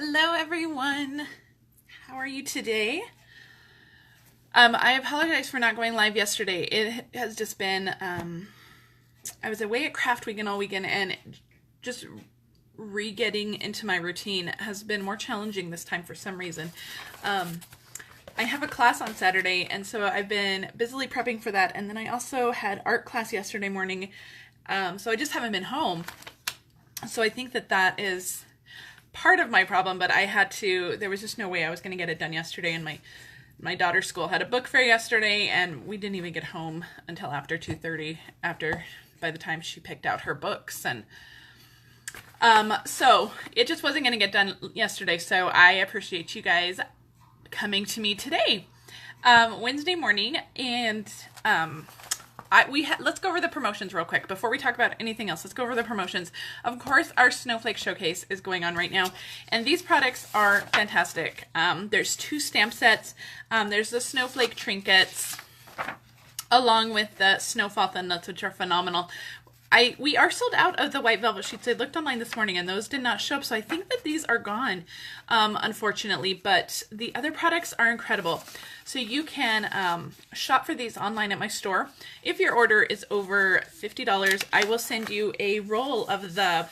Hello everyone. How are you today? I apologize for not going live yesterday. It has just been I was away at craft weekend all weekend, and just re-getting into my routine has been more challenging this time for some reason. I have a class on Saturday, and so I've been busily prepping for that, and then I also had art class yesterday morning, so I just haven't been home. So I think that is part of my problem, but there was just no way I was going to get it done yesterday, and my daughter's school had a book fair yesterday, and we didn't even get home until after 2:30, by the time she picked out her books, and so it just wasn't going to get done yesterday, so I appreciate you guys coming to me today, Wednesday morning, and let's go over the promotions real quick before we talk about anything else. Let's go over the promotions. Of course, our Snowflake Showcase is going on right now, and these products are fantastic. There's 2 stamp sets. There's the Snowflake trinkets, along with the Snowfall Thin Notes, which are phenomenal. We are sold out of the white velvet sheets. I looked online this morning and those did not show up, so I think that these are gone, unfortunately, but the other products are incredible. So you can shop for these online at my store. If your order is over $50, I will send you a roll of the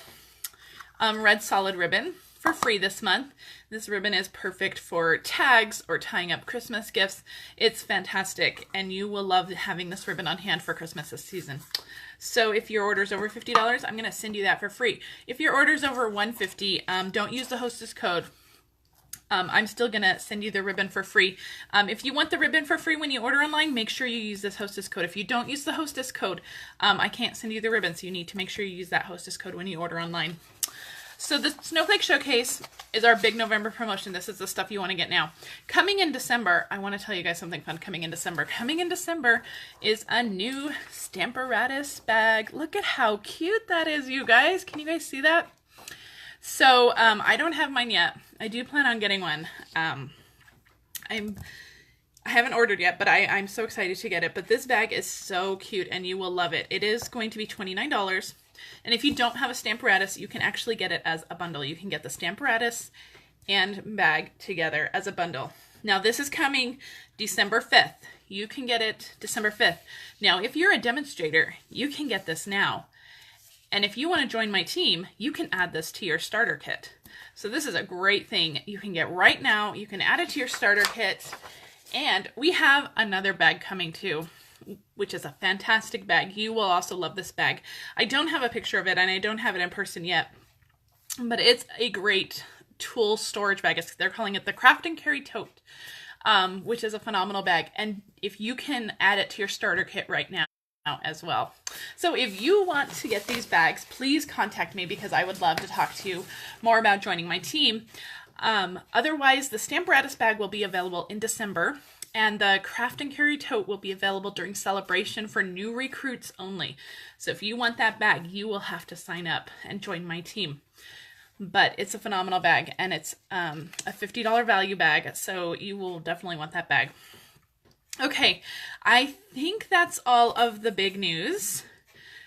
red solid ribbon for free this month. This ribbon is perfect for tags or tying up Christmas gifts. It's fantastic, and you will love having this ribbon on hand for Christmas this season. So if your order is over $50, I'm going to send you that for free. If your order is over $150, don't use the hostess code. I'm still going to send you the ribbon for free. If you want the ribbon for free when you order online, make sure you use this hostess code. If you don't use the hostess code, I can't send you the ribbon, so you need to make sure you use that hostess code when you order online. So the Snowflake Showcase is our big November promotion. This is the stuff you want to get now. Coming in December, I want to tell you guys something fun coming in December. Coming in December is a new Stamparatus bag. Look at how cute that is, you guys. Can you guys see that? So I don't have mine yet. I do plan on getting one. I haven't ordered yet, but I'm so excited to get it. But this bag is so cute, and you will love it. It is going to be $29. And if you don't have a Stamparatus, you can actually get it as a bundle. You can get the Stamparatus and bag together as a bundle. Now, this is coming December 5th. You can get it December 5th. Now, if you're a demonstrator, you can get this now. And if you want to join my team, you can add this to your starter kit. So this is a great thing you can get right now. You can add it to your starter kit. And we have another bag coming too, which is a fantastic bag. You will also love this bag. I don't have a picture of it, and I don't have it in person yet, but it's a great tool storage bag. They're calling it the Craft and Carry Tote, which is a phenomenal bag. And if you can add it to your starter kit right now as well. So if you want to get these bags, please contact me, because I would love to talk to you more about joining my team. Otherwise, the Stamparatus bag will be available in December, and the Craft and Carry Tote will be available during celebration for new recruits only. So if you want that bag, you will have to sign up and join my team. But it's a phenomenal bag, and it's a $50 value bag, so you will definitely want that bag. Okay, I think that's all of the big news.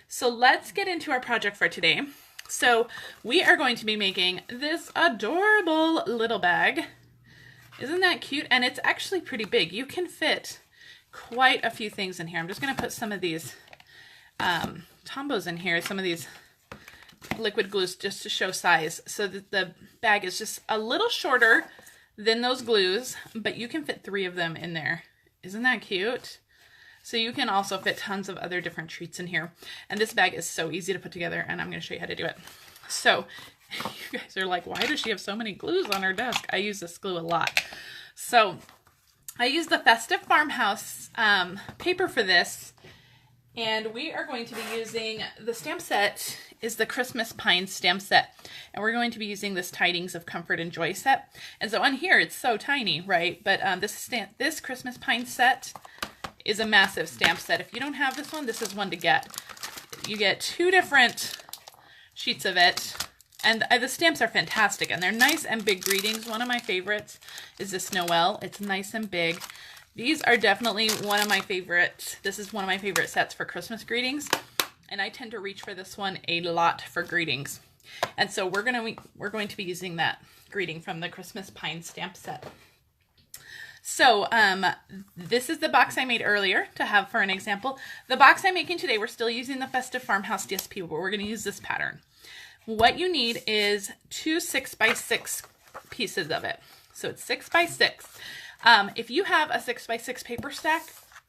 So let's get into our project for today. So we are going to be making this adorable little bag. Isn't that cute? And it's actually pretty big. You can fit quite a few things in here. I'm just going to put some of these Tombos in here, some of these liquid glues, just to show size, so that the bag is just a little shorter than those glues, but you can fit 3 of them in there. Isn't that cute? So you can also fit tons of other different treats in here. And this bag is so easy to put together, and I'm going to show you how to do it. So you guys are like, why does she have so many glues on her desk? I use this glue a lot. So I use the Festive Farmhouse paper for this, and we are going to be using, the stamp set is the Christmas Pine stamp set, and we're going to be using this Tidings of Comfort and Joy set. And so on here it's so tiny, right? But this Christmas Pine set is a massive stamp set. If you don't have this one, this is one to get. You get 2 different sheets of it, and the stamps are fantastic, and they're nice and big greetings. One of my favorites is this Noel. It's nice and big. These are definitely one of my favorites. This is one of my favorite sets for Christmas greetings, and I tend to reach for this one a lot for greetings. And so we're going to be using that greeting from the Christmas pine stamp set. So this is the box I made earlier to have for an example. The box I'm making today, we're still using the Festive Farmhouse DSP, but we're going to use this pattern. What you need is 2 6x6 pieces of it. So it's 6x6. If you have a 6x6 paper stack,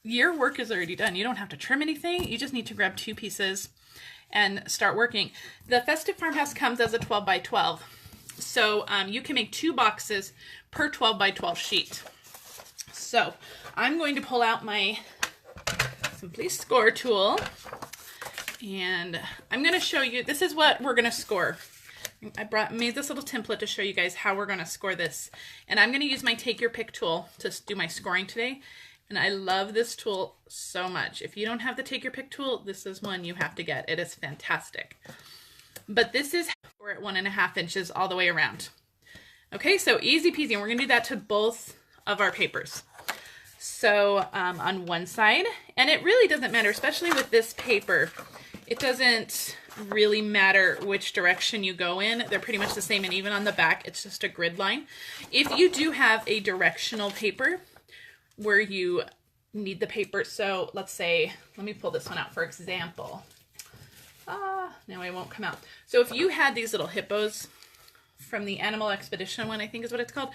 your work is already done. You don't have to trim anything. You just need to grab 2 pieces and start working. The Festive Farmhouse comes as a 12x12. So you can make 2 boxes per 12x12 sheet. So I'm going to pull out my Simply Score tool, and I'm going to show you, this is what we're going to score. I made this little template to show you guys how we're going to score this. And I'm going to use my Take Your Pick tool to do my scoring today. And I love this tool so much. If you don't have the Take Your Pick tool, this is one you have to get. It is fantastic. But this is, we're at 1.5 inches all the way around. Okay, so easy peasy. And we're going to do that to both of our papers. So on one side, and it really doesn't matter, especially with this paper, it doesn't really matter which direction you go in. They're pretty much the same, and even on the back, it's just a grid line. If you do have a directional paper where you need the paper, so let's say, let me pull this one out for example. Now it won't come out. So if you had these little hippos from the Animal Expedition one, I think is what it's called,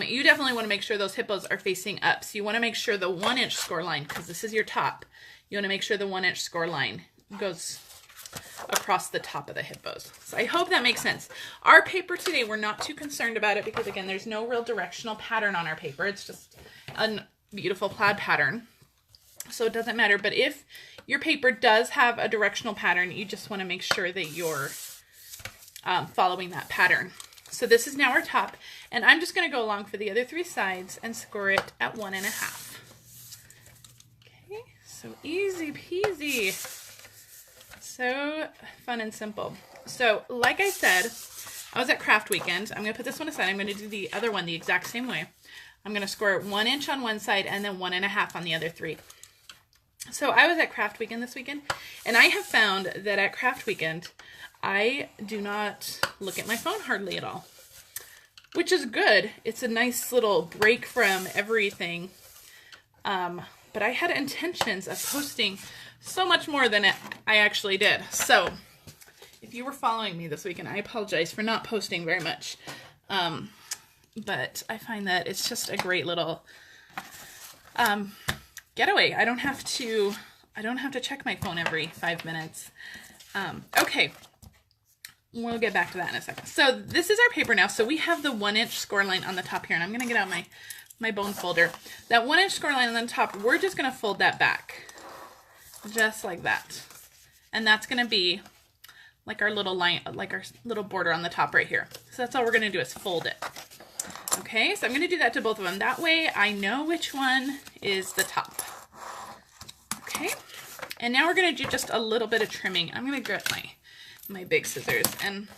you definitely want to make sure those hippos are facing up. So you want to make sure the 1-inch score line, because this is your top, you want to make sure the 1-inch score line goes across the top of the hippos. So I hope that makes sense. Our paper today, we're not too concerned about it because, again, there's no real directional pattern on our paper. It's just a beautiful plaid pattern. So it doesn't matter. But if your paper does have a directional pattern, you just want to make sure that you're following that pattern. So this is now our top, and I'm just going to go along for the other 3 sides and score it at 1.5. Okay, so easy peasy. So fun and simple. So like I said, I was at craft weekend. I'm going to put this one aside. I'm going to do the other one the exact same way. I'm going to score 1 inch on one side and then 1.5 on the other 3. So I was at craft weekend this weekend, and I have found that at craft weekend, I do not look at my phone hardly at all, which is good. It's a nice little break from everything. But I had intentions of posting so much more than I actually did. So if you were following me this weekend, I apologize for not posting very much. But I find that it's just a great little getaway. I don't have to check my phone every 5 minutes. Okay. We'll get back to that in a second. So this is our paper now. So we have the 1-inch score line on the top here, and I'm going to get out my bone folder. That 1-inch score line on the top, we're just going to fold that back. Just like that. And that's going to be like our little line, like our little border on the top right here. So that's all we're going to do is fold it. Okay, so I'm going to do that to both of them. That way I know which one is the top. Okay, and now we're going to do just a little bit of trimming. I'm going to grab my big scissors, and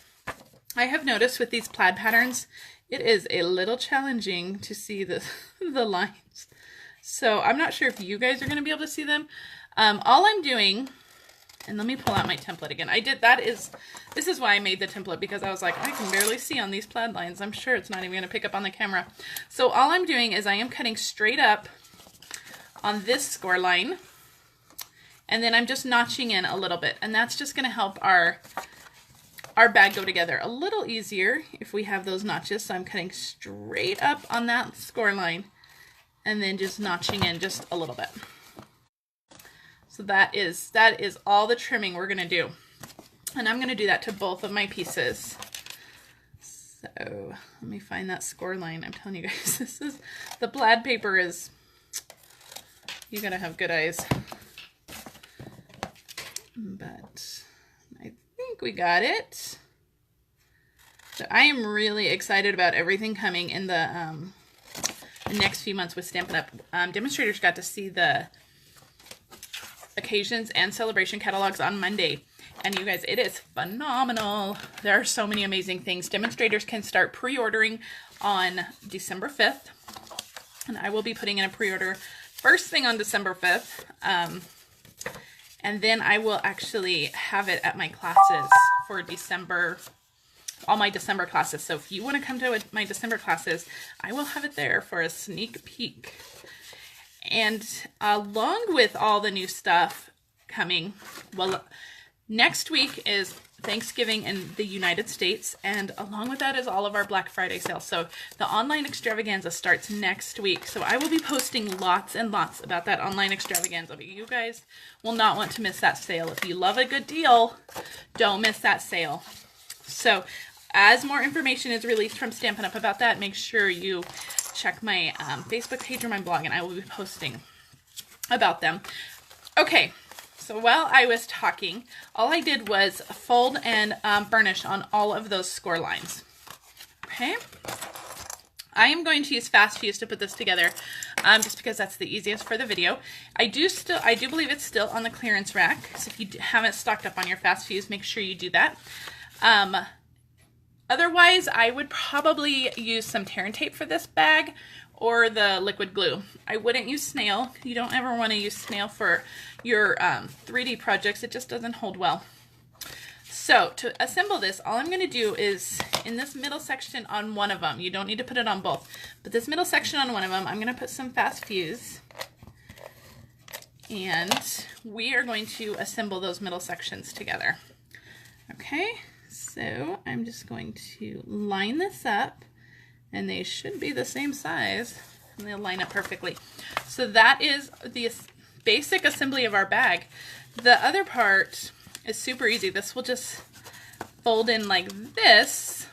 I have noticed with these plaid patterns, it is a little challenging to see the lines. So I'm not sure if you guys are going to be able to see them. All I'm doing, and let me pull out my template again. This is why I made the template, because I was like, I can barely see on these plaid lines. I'm sure it's not even going to pick up on the camera. So all I'm doing is I am cutting straight up on this score line, and then I'm just notching in a little bit, and that's just going to help our bag go together a little easier if we have those notches. So I'm cutting straight up on that score line, and then just notching in just a little bit. So that is all the trimming we're going to do. And I'm going to do that to both of my pieces. So let me find that score line. I'm telling you guys, the plaid paper is, you got to have good eyes. But I think we got it. So I am really excited about everything coming in the next few months with Stampin' Up. Demonstrators got to see the occasions and celebration catalogs on Monday. And you guys, it is phenomenal. There are so many amazing things. Demonstrators can start pre-ordering on December 5th. And I will be putting in a pre-order first thing on December 5th. And then I will actually have it at my classes for December, all my December classes. So if you want to come to my December classes, I will have it there for a sneak peek. And along with all the new stuff coming, well, next week is Thanksgiving in the United States, and along with that is all of our Black Friday sales. So the online extravaganza starts next week. So I will be posting lots and lots about that online extravaganza, but you guys will not want to miss that sale. If you love a good deal, don't miss that sale. So as more information is released from Stampin' Up! About that, make sure you check my Facebook page or my blog, and I will be posting about them. Okay. So while I was talking, all I did was fold and burnish on all of those score lines. Okay. I am going to use Fast Fuse to put this together, just because that's the easiest for the video. I do believe it's still on the clearance rack. So if you haven't stocked up on your Fast Fuse, make sure you do that. Otherwise, I would probably use some tear and tape for this bag, or the liquid glue. I wouldn't use snail. You don't ever want to use snail for your 3D projects. It just doesn't hold well. So to assemble this, all I'm going to do is in this middle section on one of them, you don't need to put it on both, but this middle section on one of them, I'm going to put some Fast Fuse, and we are going to assemble those middle sections together. Okay, so I'm just going to line this up, and they should be the same size, and they'll line up perfectly. So that is the basic assembly of our bag. The other part is super easy. This will just fold in like this,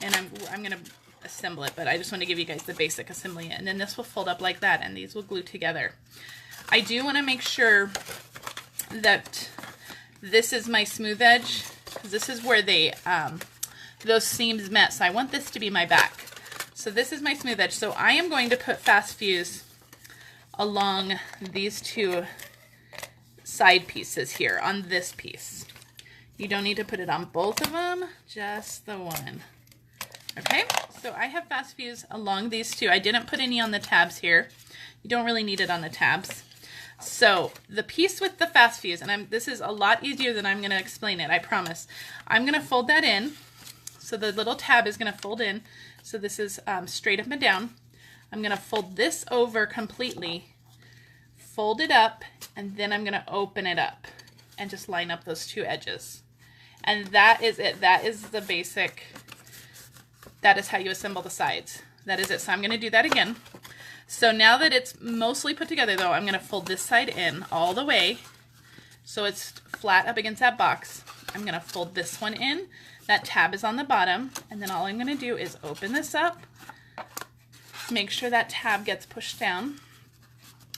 and I'm going to assemble it, but I just want to give you guys the basic assembly, and then this will fold up like that, and these will glue together. I do want to make sure that this is my smooth edge, because this is where they those seams met, so I want this to be my back. So this is my smooth edge. So I am going to put Fast Fuse along these two side pieces here on this piece. You don't need to put it on both of them, just the one. Okay, so I have Fast Fuse along these two. I didn't put any on the tabs here. You don't really need it on the tabs. So the piece with the Fast Fuse, and this is a lot easier than I'm going to explain it, I promise. I'm going to fold that in. So the little tab is going to fold in. So this is straight up and down. I'm going to fold this over completely, fold it up, and then I'm going to open it up and just line up those two edges. And that is it. That is the basic, that is how you assemble the sides. That is it. So I'm going to do that again. So now that it's mostly put together though, I'm going to fold this side in all the way so it's flat up against that box. I'm going to fold this one in. That tab is on the bottom, and then all I'm going to do is open this up, make sure that tab gets pushed down,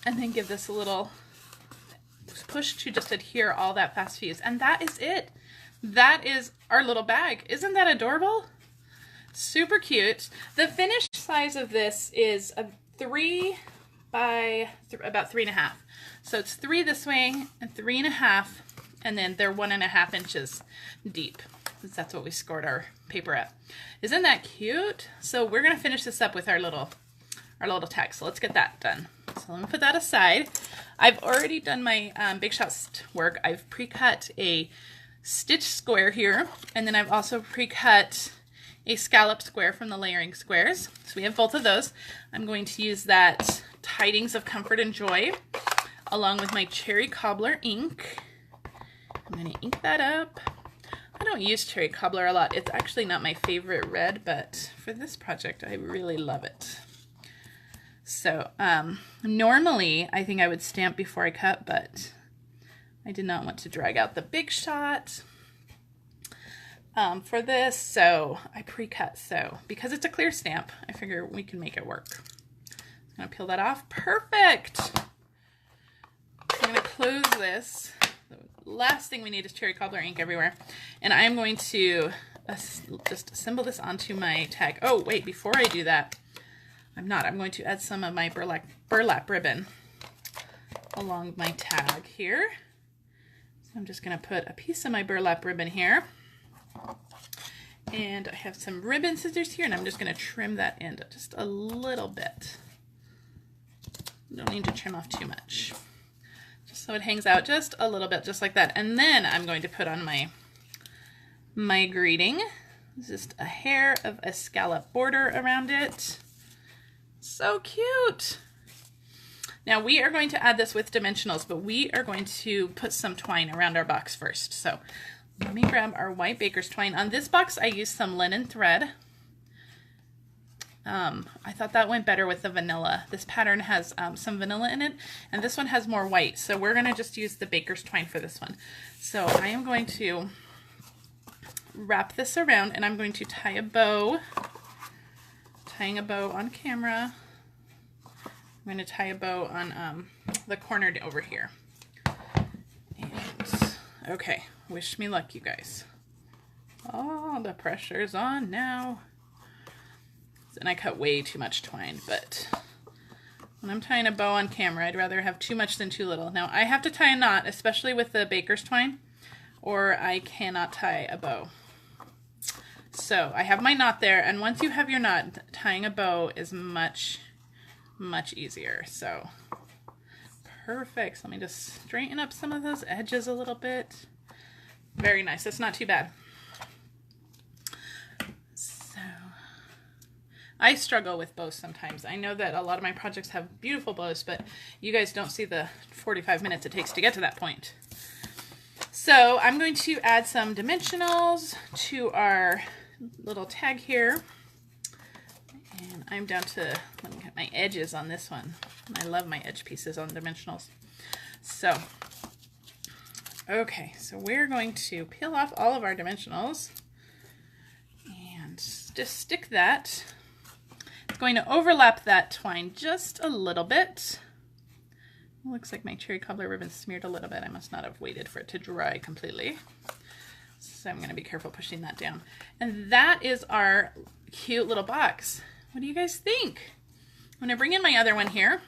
and then give this a little push to just adhere all that Fast Fuse. And that is it. That is our little bag. Isn't that adorable? Super cute. The finished size of this is a 3 by about 3.5. So it's 3 this way and 3.5, and then they're 1.5 inches deep. That's what we scored our paper at. Isn't that cute? So we're gonna finish this up with our little tag. So let's get that done. So let me put that aside. I've already done my Big Shot work. I've pre-cut a stitch square here, and then I've also pre-cut a scallop square from the layering squares. So we have both of those. I'm going to use that Tidings of Comfort and Joy along with my Cherry Cobbler ink. I'm going to ink that up. I don't use Cherry Cobbler a lot. It's actually not my favorite red, but for this project, I really love it. So normally I think I would stamp before I cut, but I did not want to drag out the Big Shot for this, so I pre-cut. So because it's a clear stamp, I figure we can make it work. I'm gonna peel that off. Perfect. I'm gonna close this. The last thing we need is Cherry Cobbler ink everywhere, and I'm going to just assemble this onto my tag. Oh wait, before I do that, I'm going to add some of my burlap ribbon along my tag here. So I'm just gonna put a piece of my burlap ribbon here. And I have some ribbon scissors here, and I'm just going to trim that end just a little bit. You don't need to trim off too much. Just So it hangs out just a little bit, just like that. And then I'm going to put on my greeting. Just a hair of a scallop border around it. So cute. Now we are going to add this with dimensionals, but we are going to put some twine around our box first. So let me grab our white baker's twine. On this box, I used some linen thread. I thought that went better with the vanilla. This pattern has some vanilla in it, and this one has more white. So we're gonna just use the baker's twine for this one. So I am going to wrap this around, and I'm going to tie a bow. Tying a bow on camera. I'm going to tie a bow on the corner over here. And okay, wish me luck, you guys. Oh, the pressure's on now. And I cut way too much twine, but when I'm tying a bow on camera, I'd rather have too much than too little. Now I have to tie a knot, especially with the baker's twine, or I cannot tie a bow. So I have my knot there, and once you have your knot, tying a bow is much, much easier. So perfect. So let me just straighten up some of those edges a little bit. Very nice. That's not too bad. So I struggle with bows sometimes. I know that a lot of my projects have beautiful bows, but you guys don't see the 45 minutes it takes to get to that point. So I'm going to add some dimensionals to our little tag here. And I'm down to, let me get my edges on this one. I love my edge pieces on dimensionals. So, okay, so we're going to peel off all of our dimensionals and just stick that. It's going to overlap that twine just a little bit. It looks like my cherry cobbler ribbon smeared a little bit. I must not have waited for it to dry completely. So I'm going to be careful pushing that down. And that is our cute little box. What do you guys think? I'm going to bring in my other one here.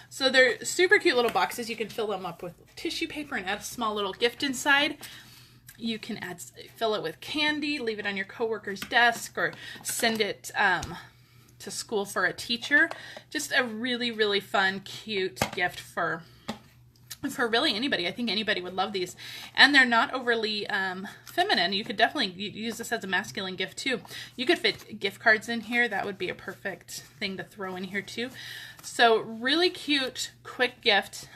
So they're super cute little boxes. You can fill them up with tissue paper and add a small little gift inside. You can fill it with candy, leave it on your coworker's desk, or send it to school for a teacher. Just a really, really fun, cute gift for really anybody. I think anybody would love these. And they're not overly feminine. You could definitely use this as a masculine gift too. You could fit gift cards in here. That would be a perfect thing to throw in here too. So really cute, quick gift,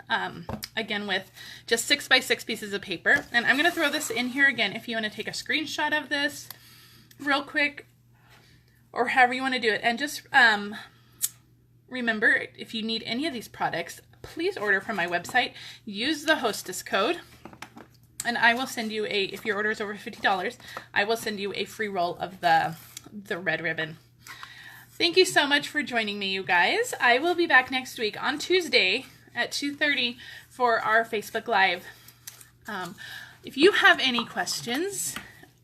again with just 6 by 6 pieces of paper. And I'm going to throw this in here again if you want to take a screenshot of this real quick, or however you want to do it. And just remember, if you need any of these products, please order from my website. Use the hostess code, and I will send you if your order is over $50, I will send you a free roll of the red ribbon. Thank you so much for joining me, you guys. I will be back next week on Tuesday at 2:30 for our Facebook Live. If you have any questions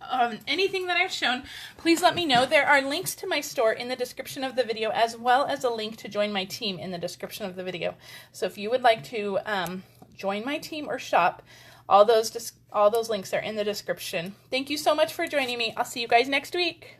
on anything that I've shown, please let me know. There are links to my store in the description of the video, as well as a link to join my team in the description of the video. So if you would like to join my team or shop, all those links are in the description. Thank you so much for joining me. I'll see you guys next week.